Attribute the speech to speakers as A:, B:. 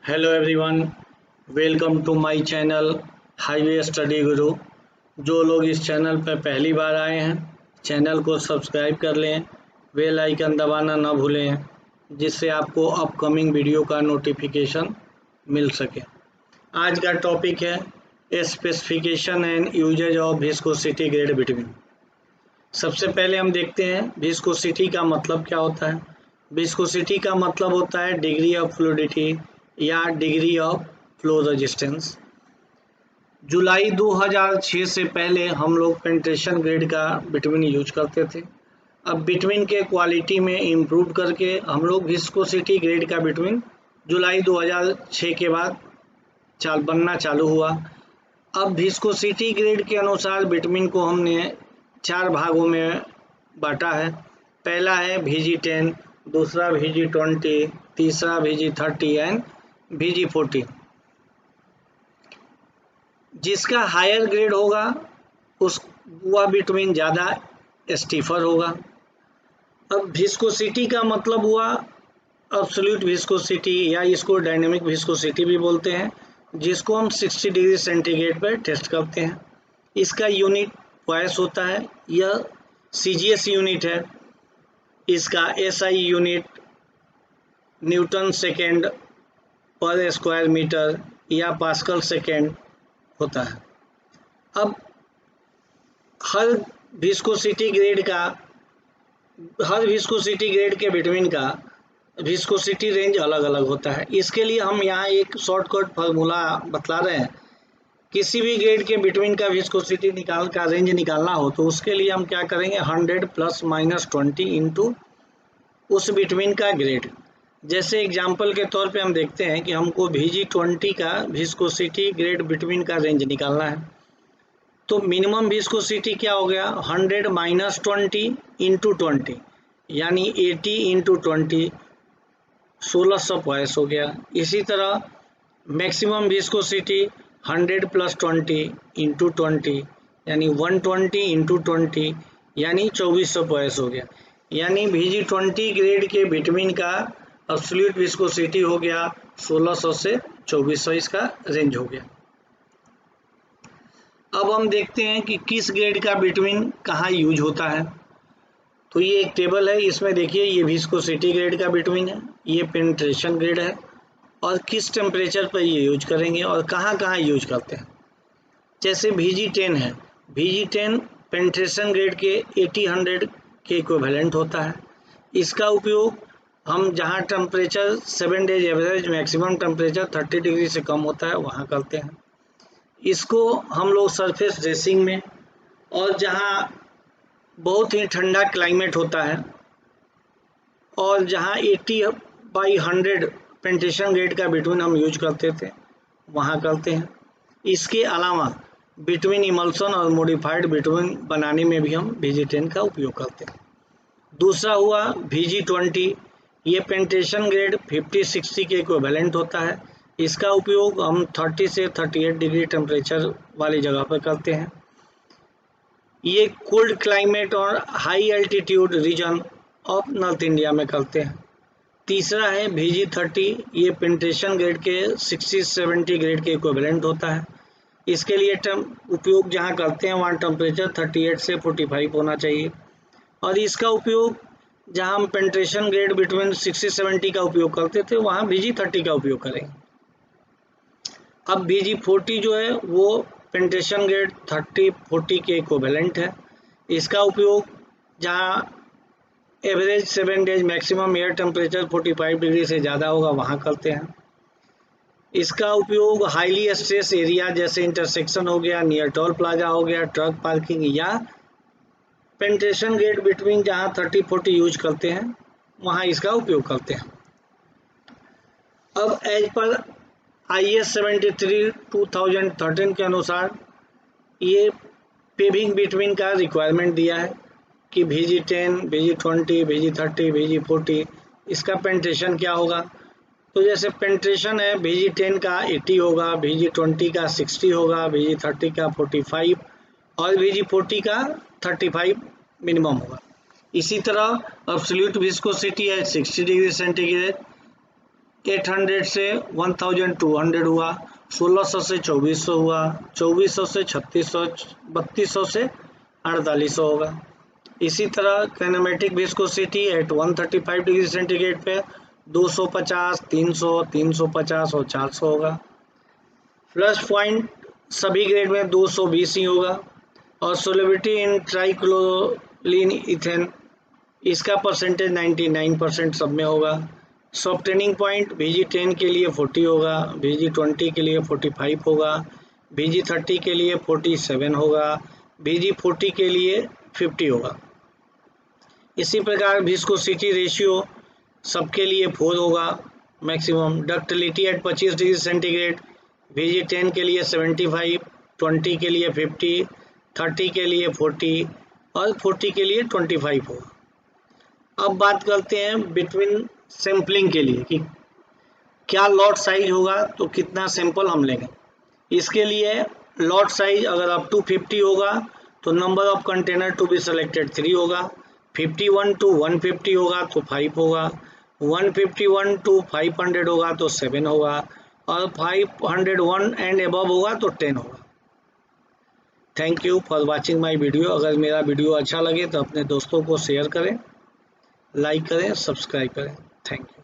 A: Hello everyone, welcome to my channel highway study guru. जो लोग इस चैनल पर पहली बार आए हैं, चैनल को सब्सक्राइब कर लें, बेल आइकन दबाना ना भूलें, जिससे आपको अपकमिंग वीडियो का नोटिफिकेशन मिल सके। आज का टॉपिक है specification and usages of viscosity grade between. सबसे पहले हम देखते हैं विस्कोसिटी का मतलब क्या होता है। विस्कोसिटी का मतलब होता है डिग्री ऑफ फ्लूइडिटी या डिग्री ऑफ फ्लो रेजिस्टेंस। जुलाई 2006 से पहले हम लोग पेंट्रेशन ग्रेड का बिटवीन यूज करते थे। अब बिटवीन के क्वालिटी में इम्प्रूव करके हम लोग विस्कोसिटी ग्रेड का बिटवीन जुलाई 2006 के बाद बनना चालू हुआ। अब विस्कोसिटी ग्रेड के अनुसार बिटवीन को हमने 4 भागों में बांटा है। पहला है VG10, दूसरा VG20, तीसरा VG30 एंड VG40। जिसका हायर ग्रेड होगा उस वह बिटवीन ज़्यादा स्टीफर होगा। अब विस्कोसिटी का मतलब हुआ एब्सोल्यूट विस्कोसिटी या इसको डायनेमिक विस्कोसिटी भी बोलते हैं, जिसको हम 60 डिग्री सेंटीग्रेड पर टेस्ट करते हैं। इसका यूनिट पॉइस होता है, यह CGS यूनिट है। इसका SI यूनिट न्यूटन सेकेंड पर स्क्वायर मीटर या पास्कल सेकेंड होता है। अब हर विस्कोसिटी ग्रेड के बिटवीन का विस्कोसिटी रेंज अलग अलग होता है। इसके लिए हम यहाँ एक शॉर्टकट फार्मूला बतला रहे हैं। किसी भी ग्रेड के बिटवीन का विस्कोसिटी रेंज निकालना हो तो उसके लिए हम क्या करेंगे, 100 + -20 इंटू उस बिटवीन का ग्रेड। जैसे एग्जाम्पल के तौर पे हम देखते हैं कि हमको VG20 का विस्कोसिटी ग्रेड बिटवीन का रेंज निकालना है, तो मिनिमम विस्कोसिटी क्या हो गया, 100 - 20 इंटू 20 यानी 80 इंटू 20 1600 पॉइस हो गया। इसी तरह मैक्सिमम विस्कोसिटी 100 + 20 इंटू 20 यानी 120 इंटू 20 यानी 2400 पॉइस हो गया। यानी VG20 ग्रेड के बिटवीन का एब्सोल्यूट विस्कोसिटी हो गया 1600 से 2400, इसका रेंज हो गया। अब हम देखते हैं कि किस ग्रेड का बिटवीन कहाँ यूज होता है। तो ये एक टेबल है, इसमें देखिए ये विस्कोसिटी ग्रेड का बिटवीन है, ये पेनिट्रेशन ग्रेड है और किस टेम्परेचर पर ये यूज करेंगे और कहाँ कहाँ यूज करते हैं। जैसे VG10 है, VG10 पेनिट्रेशन ग्रेड के 80-100 के इक्विवेलेंट होता है। इसका उपयोग हम जहाँ temperature 7 days average maximum temperature 30 degree से कम होता है वहाँ करते हैं। इसको हम लोग सरफेस ड्रेसिंग में और जहाँ बहुत ही ठंडा क्लाइमेट होता है और जहाँ 80/100 पेनिट्रेशन ग्रेड का बिटवीन हम यूज करते थे वहाँ करते हैं। इसके अलावा बिटवीन इमल्सन और मॉडिफाइड बिटवीन बनाने में भी हम VG10 का उपयोग करते हैं। दूसरा हुआ VG20, ये पेनिट्रेशन ग्रेड 50-60 के इक्विवेलेंट होता है। इसका उपयोग हम 30 से 38 डिग्री टेम्परेचर वाली जगह पर करते हैं। ये कोल्ड क्लाइमेट और high altitude region of north India में करते हैं। तीसरा है VG30, ये पेनिट्रेशन ग्रेड के 60-70 ग्रेड के इक्विवेलेंट होता है। इसके लिए उपयोग जहाँ करते हैं वहाँ टेम्परेचर 38 से 45 होना चाहिए और इसका उपयोग जहाँ हम पेनिट्रेशन ग्रेड बिटवीन 60-70 का उपयोग करते थे वहाँ VG30 का उपयोग करेंगे। अब VG40 जो है वो पेनिट्रेशन ग्रेड 30-40 के इक्विवेलेंट है। इसका उपयोग जहाँ average 7 days maximum air temperature 45 degree से ज़्यादा होगा वहाँ करते हैं। इसका उपयोग हाईली स्ट्रेस एरिया जैसे इंटरसेक्शन हो गया, नियर टोल प्लाजा हो गया, ट्रक पार्किंग या पेनिट्रेशन ग्रेड बिटवीन जहाँ 30-40 यूज करते हैं वहाँ इसका उपयोग करते हैं। अब एज पर IS 73/2013 के अनुसार ये पेविंग बिटवीन का रिक्वायरमेंट दिया है कि VG10, VG20, VG30, VG40 इसका पेनिट्रेशन क्या होगा। तो जैसे पेनिट्रेशन है VG10 का 80 होगा, VG20 का 60 होगा, VG30 का 45 और VG40 का 35 मिनिमम होगा। इसी तरह एब्सोल्यूट विस्कोसिटी है 60 डिग्री सेंटीग्रेड, 800 से 1200 हुआ, 1600 से 2400 हुआ, 2400 से 3600, 3200 से 4800 होगा। इसी तरह kinematic viscosity at 135 degree centigrade पे 250, 300, 350 और 400 होगा। फ्लश पॉइंट सभी ग्रेड में 220 ही होगा। और सोलिबिलिटी इन ट्राइक्लोलिन इथेन, इसका परसेंटेज 99% सब में होगा। सॉफ्टनिंग पॉइंट Vg10 के लिए 40 होगा, Vg20 के लिए 45 होगा, Vg30 के लिए 47 होगा, Vg40 के लिए 50 होगा। इसी प्रकार विस्कोसिटी रेशियो सबके लिए 4 होगा maximum. Ductility at 25 degree centigrade Vg10 के लिए 75, 20 के लिए 50, 30 के लिए 40 और 40 के लिए 25 होगा। अब बात करते हैं बिटवीन सैम्पलिंग के लिए कि क्या लॉट साइज होगा, तो कितना सैंपल हम लेंगे। इसके लिए लॉट साइज अगर अप टू 50 होगा तो number of container to be selected 3 होगा, 51 to 150 होगा तो 5 होगा, 151 to 500 होगा तो 7 होगा और 501 एंड अबव होगा तो 10 होगा। Thank you for watching my video. अगर मेरा वीडियो अच्छा लगे तो अपने दोस्तों को शेयर करें, लाइक करें, सब्सक्राइब करें। Thank you.